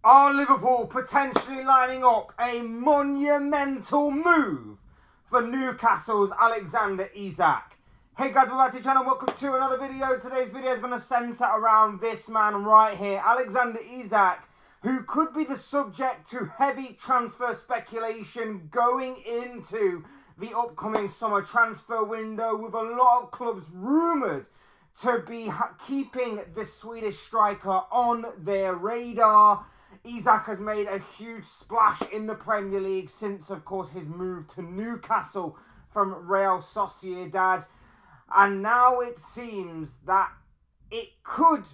Are Liverpool potentially lining up a monumental move for Newcastle's Alexander Isak? Hey guys, welcome back to the channel. Welcome to another video. Today's video is going to centre around this man right here, Alexander Isak, who could be the subject to heavy transfer speculation going into the upcoming summer transfer window, with a lot of clubs rumoured to be keeping the Swedish striker on their radar. Isak has made a huge splash in the Premier League since, of course, his move to Newcastle from Real Sociedad. And now it seems that it could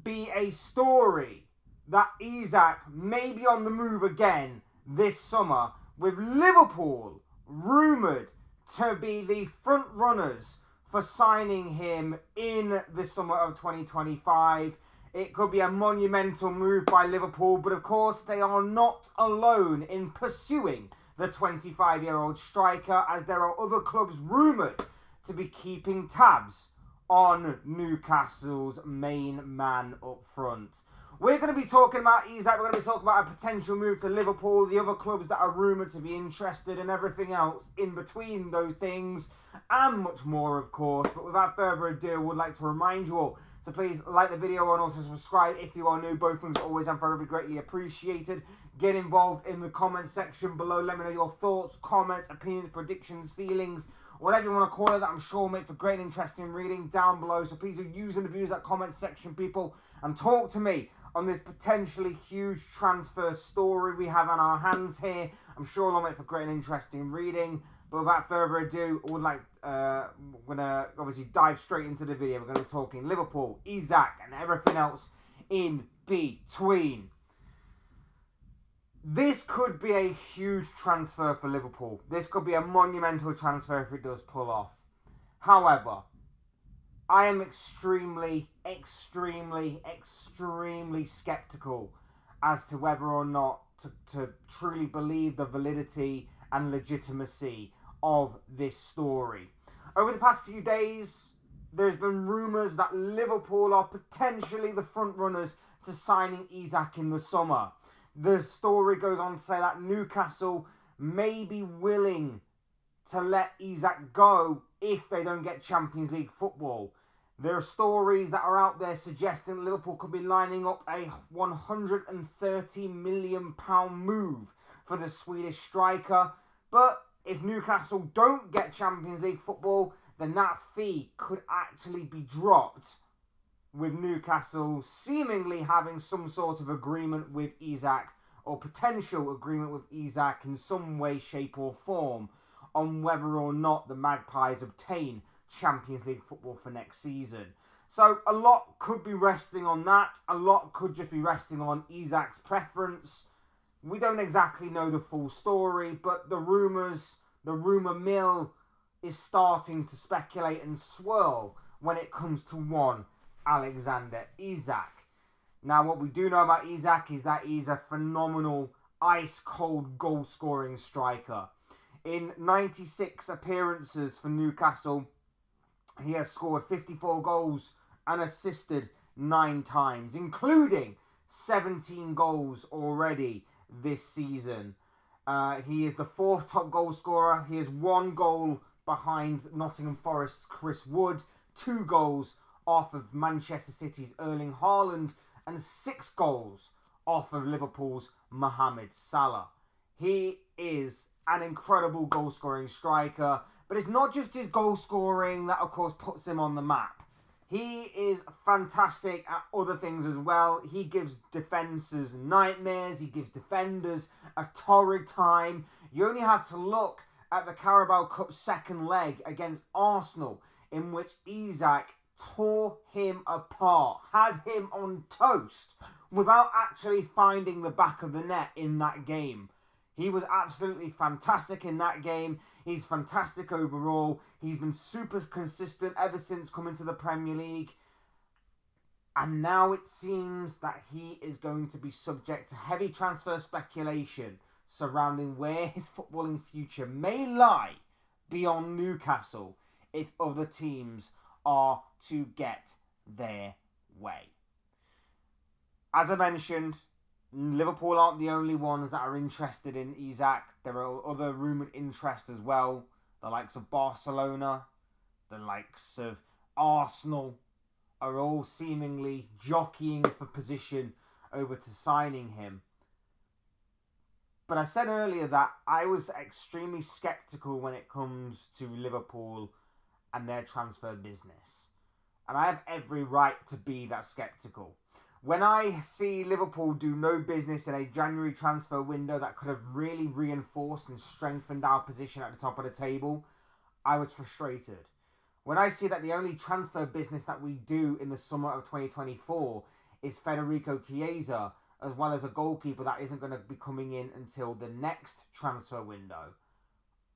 be a story that Isak may be on the move again this summer, with Liverpool rumoured to be the front runners for signing him in the summer of 2025. It could be a monumental move by Liverpool, but of course they are not alone in pursuing the 25-year-old striker, as there are other clubs rumoured to be keeping tabs on Newcastle's main man up front. We're going to be talking about Isak, we're going to be talking about a potential move to Liverpool, the other clubs that are rumoured to be interested, and everything else in between those things, and much more, of course. But without further ado, I would like to remind you all to please like the video and also subscribe if you are new. Both things always and forever greatly appreciated. Get involved in the comment section below. Let me know your thoughts, comments, opinions, predictions, feelings, whatever you want to call it, that I'm sure will make for great and interesting reading down below. So please do use and abuse that comment section, people, and talk to me on this potentially huge transfer story we have on our hands here. I'm sure it'll make for great and interesting reading. But without further ado, I would like, we're going to obviously dive straight into the video. We're going to be talking Liverpool, Isak, and everything else in between. This could be a huge transfer for Liverpool. This could be a monumental transfer if it does pull off. However, I am extremely skeptical as to whether or not to truly believe the validity and legitimacy of this story. Over the past few days, there's been rumours that Liverpool are potentially the front runners to signing Isak in the summer. The story goes on to say that Newcastle may be willing to let Isak go if they don't get Champions League football. There are stories that are out there suggesting Liverpool could be lining up a £130 million move for the Swedish striker. But if Newcastle don't get Champions League football, then that fee could actually be dropped, with Newcastle seemingly having some sort of agreement with Isak, or potential agreement with Isak in some way, shape or form, on whether or not the Magpies obtain Champions League football for next season. So a lot could be resting on that. A lot could just be resting on Isak's preference. We don't exactly know the full story, but the rumour mill is starting to speculate and swirl when it comes to one Alexander Isak. Now, what we do know about Isak is that he's a phenomenal, ice-cold goal-scoring striker. In 96 appearances for Newcastle, he has scored 54 goals and assisted 9 times, including 17 goals already this season. He is the 4th top goal scorer. He has 1 goal behind Nottingham Forest's Chris Wood, 2 goals off of Manchester City's Erling Haaland, and 6 goals off of Liverpool's Mohamed Salah. He is an incredible goal-scoring striker, but it's not just his goal-scoring that, of course, puts him on the map. He is fantastic at other things as well. He gives defences nightmares. He gives defenders a torrid time. You only have to look at the Carabao Cup second leg against Arsenal, in which Isak tore him apart, had him on toast, without actually finding the back of the net in that game. He was absolutely fantastic in that game. He's fantastic overall. He's been super consistent ever since coming to the Premier League. And now it seems that he is going to be subject to heavy transfer speculation surrounding where his footballing future may lie beyond Newcastle if other teams are to get their way. As I mentioned, Liverpool aren't the only ones that are interested in Isak. There are other rumoured interests as well. The likes of Barcelona, the likes of Arsenal are all seemingly jockeying for position over to signing him. But I said earlier that I was extremely sceptical when it comes to Liverpool and their transfer business. And I have every right to be that sceptical. When I see Liverpool do no business in a January transfer window that could have really reinforced and strengthened our position at the top of the table, I was frustrated. When I see that the only transfer business that we do in the summer of 2024 is Federico Chiesa, as well as a goalkeeper that isn't going to be coming in until the next transfer window,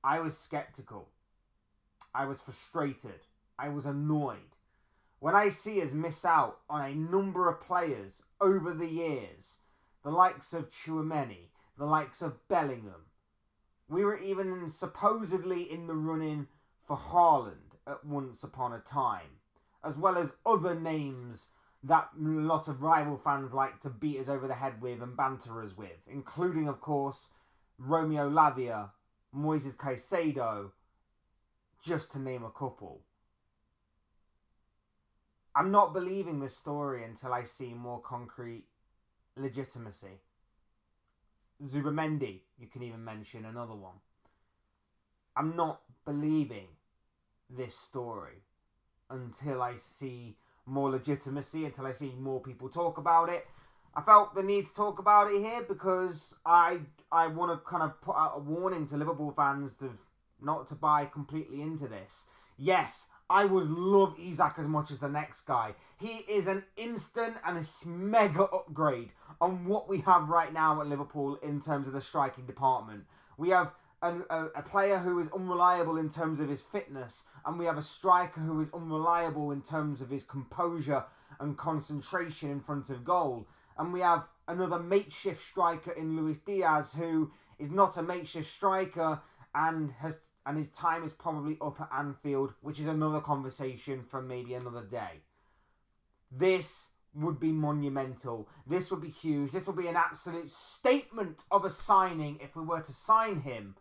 I was sceptical. I was frustrated. I was annoyed. When I see us miss out on a number of players over the years, the likes of Tchouaméni, the likes of Bellingham, we were even supposedly in the running for Haaland at once upon a time, as well as other names that a lot of rival fans like to beat us over the head with and banter us with, including, of course, Romeo Lavia, Moises Caicedo, just to name a couple. I'm not believing this story until I see more concrete legitimacy. Zubamendi, you can even mention another one. I'm not believing this story until I see more legitimacy, until I see more people talk about it. I felt the need to talk about it here because I want to kind of put out a warning to Liverpool fans to not to buy completely into this. Yes, I would love Isak as much as the next guy. He is an instant and a mega upgrade on what we have right now at Liverpool in terms of the striking department. We have a player who is unreliable in terms of his fitness, and we have a striker who is unreliable in terms of his composure and concentration in front of goal. And we have another makeshift striker in Luis Diaz, who is not a makeshift striker and his time is probably up at Anfield, which is another conversation from maybe another day. This would be monumental. This would be huge. This would be an absolute statement of a signing if we were to sign him.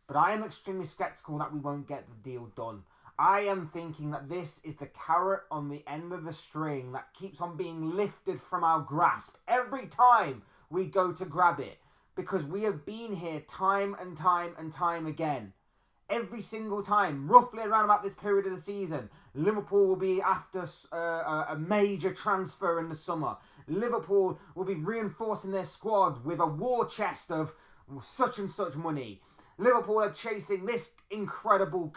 But I am extremely sceptical that we won't get the deal done. I am thinking that this is the carrot on the end of the string that keeps on being lifted from our grasp every time we go to grab it. Because we have been here time and time and time again. Every single time, roughly around about this period of the season, Liverpool will be after a major transfer in the summer. Liverpool will be reinforcing their squad with a war chest of such and such money. Liverpool are chasing this incredible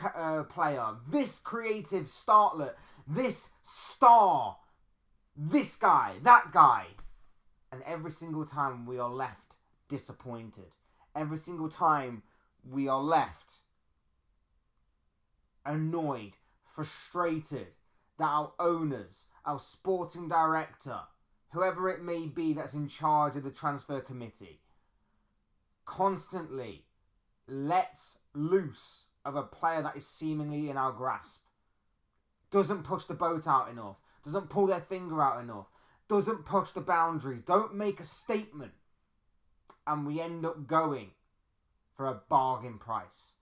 player, this creative startlet, this star, this guy, that guy. And every single time we are left disappointed. Every single time we are left annoyed, frustrated that our owners, our sporting director, whoever it may be that's in charge of the transfer committee, constantly lets loose of a player that is seemingly in our grasp. Doesn't push the boat out enough. Doesn't pull their finger out enough. Doesn't push the boundaries. Don't make a statement. And we end up going for a bargain price.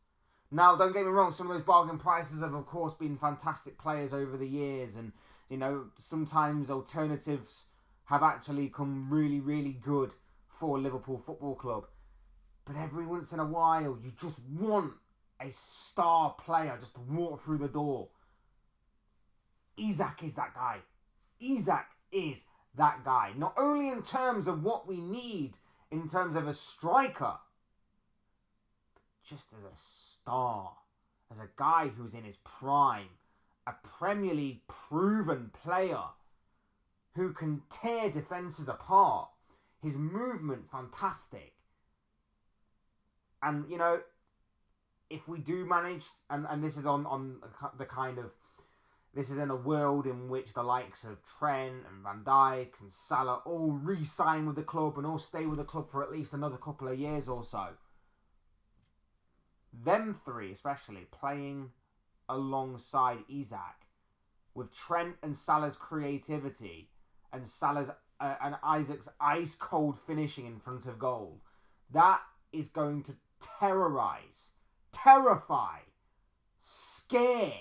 Now, don't get me wrong, some of those bargain prices have, of course, been fantastic players over the years. And, you know, sometimes alternatives have actually come really, really good for Liverpool Football Club. But every once in a while, you just want a star player just to walk through the door. Isak is that guy. Isak is that guy. Not only in terms of what we need in terms of a striker, just as a star, as a guy who's in his prime, a Premier League proven player who can tear defences apart. His movement's fantastic. And, you know, if we do manage, and this is on the kind of, this is in a world in which the likes of Trent and Van Dijk and Salah all re-sign with the club and all stay with the club for at least another couple of years or so. Them three, especially, playing alongside Isak, with Trent and Salah's creativity and Salah's and Isak's ice cold finishing in front of goal, that is going to terrorise, terrify, scare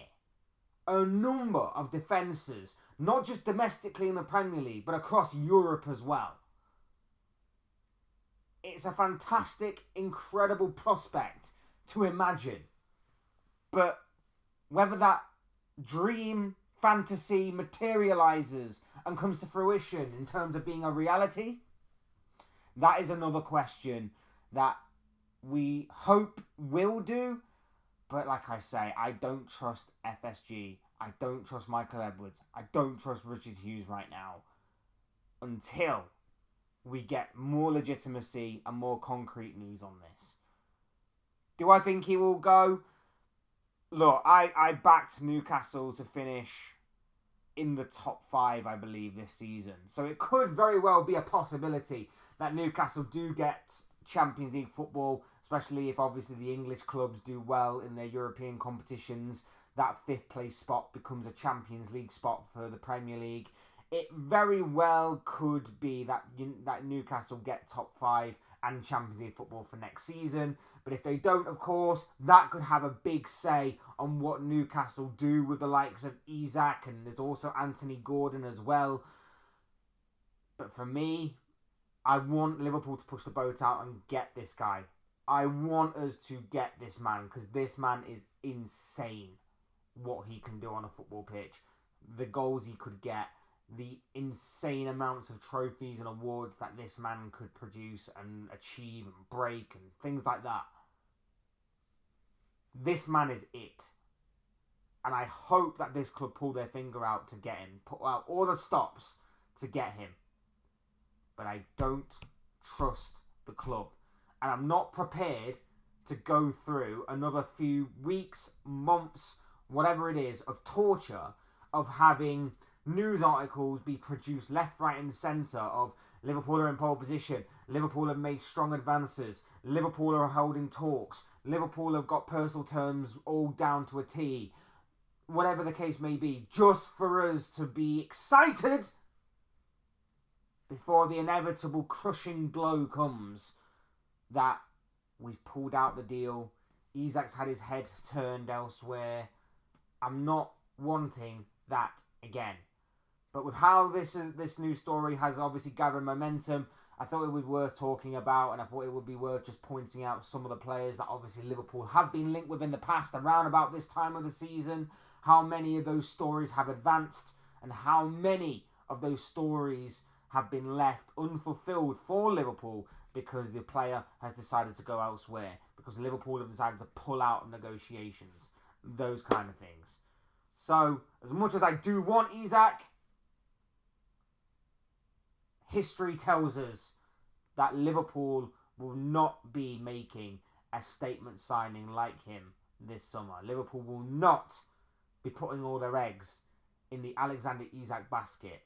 a number of defences, not just domestically in the Premier League, but across Europe as well. It's a fantastic, incredible prospect to imagine. But whether that dream, fantasy materialises and comes to fruition in terms of being a reality, that is another question that we hope will do. But like I say, I don't trust FSG. I don't trust Michael Edwards. I don't trust Richard Hughes right now until we get more legitimacy and more concrete news on this. Do I think he will go? Look, I backed Newcastle to finish in the top 5, I believe, this season. So it could very well be a possibility that Newcastle do get Champions League football, especially if obviously the English clubs do well in their European competitions. That 5th place spot becomes a Champions League spot for the Premier League. It very well could be that Newcastle get top 5 and Champions League football for next season. But if they don't, of course, that could have a big say on what Newcastle do with the likes of Isak, and there's also Anthony Gordon as well. But for me, I want Liverpool to push the boat out and get this guy. I want us to get this man, because this man is insane what he can do on a football pitch. The goals he could get, the insane amounts of trophies and awards that this man could produce and achieve and break and things like that. This man is it. And I hope that this club pull their finger out to get him, put out all the stops to get him. But I don't trust the club. And I'm not prepared to go through another few weeks, months, whatever it is, of torture, of having news articles be produced left, right and centre of Liverpool are in pole position, Liverpool have made strong advances, Liverpool are holding talks, Liverpool have got personal terms all down to a T, whatever the case may be, just for us to be excited before the inevitable crushing blow comes that we've pulled out the deal. Isak's had his head turned elsewhere. I'm not wanting that again. But with how this news story has obviously gathered momentum, I thought it would be worth talking about, and I thought it would be worth just pointing out some of the players that obviously Liverpool have been linked with in the past around about this time of the season, how many of those stories have advanced, and how many of those stories have been left unfulfilled for Liverpool because the player has decided to go elsewhere, because Liverpool have decided to pull out of negotiations, those kind of things. So, as much as I do want Isak, history tells us that Liverpool will not be making a statement signing like him this summer. Liverpool will not be putting all their eggs in the Alexander Isak basket.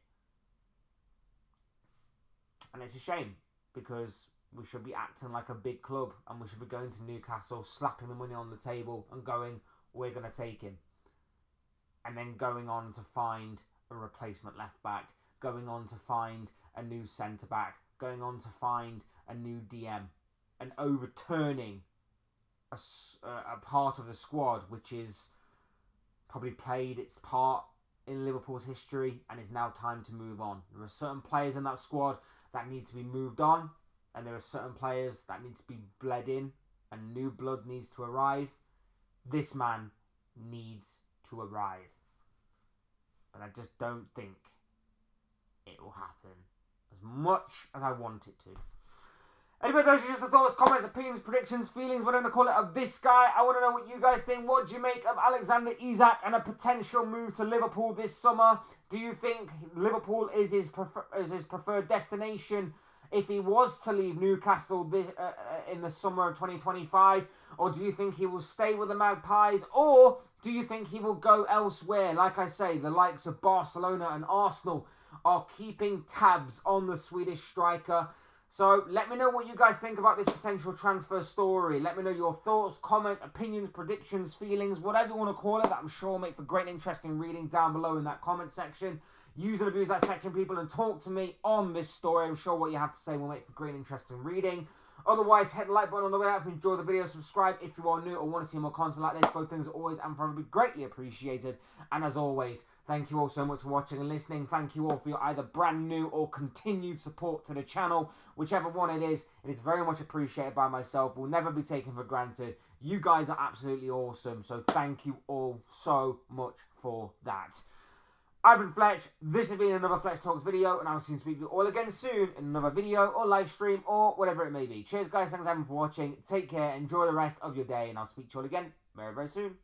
And it's a shame, because we should be acting like a big club and we should be going to Newcastle, slapping the money on the table and going, we're going to take him. And then going on to find a replacement left back, going on to find a new centre back, going on to find a new DM, and overturning a part of the squad which is probably played its part in Liverpool's history and is now time to move on. There are certain players in that squad that need to be moved on, and there are certain players that need to be bled in, and new blood needs to arrive. This man needs to arrive. But I just don't think it will happen as much as I want it to. Anyway, those are just the thoughts, comments, opinions, predictions, feelings, whatever you call it, of this guy. I want to know what you guys think. What do you make of Alexander Isak and a potential move to Liverpool this summer? Do you think Liverpool is his preferred destination if he was to leave Newcastle in the summer of 2025? Or do you think he will stay with the Magpies? Or do you think he will go elsewhere? Like I say, the likes of Barcelona and Arsenal are keeping tabs on the Swedish striker. So let me know what you guys think about this potential transfer story. Let me know your thoughts, comments, opinions, predictions, feelings, whatever you want to call it. That I'm sure will make for great and interesting reading down below in that comment section. use and abuse that section, people, and talk to me on this story. I'm sure what you have to say will make for great, interesting reading. Otherwise, hit the like button on the way out if you enjoyed the video. Subscribe if you are new or want to see more content like this. Both things are always and forever be greatly appreciated. And as always, thank you all so much for watching and listening. Thank you all for your either brand new or continued support to the channel. Whichever one it is very much appreciated by myself. Will never be taken for granted. You guys are absolutely awesome. So thank you all so much for that. I've been Fletch, this has been another Fletch Talks video, and I'll soon speak to you all again soon in another video or live stream or whatever it may be. Cheers guys, thanks everyone for watching, take care, enjoy the rest of your day, and I'll speak to you all again very, very soon.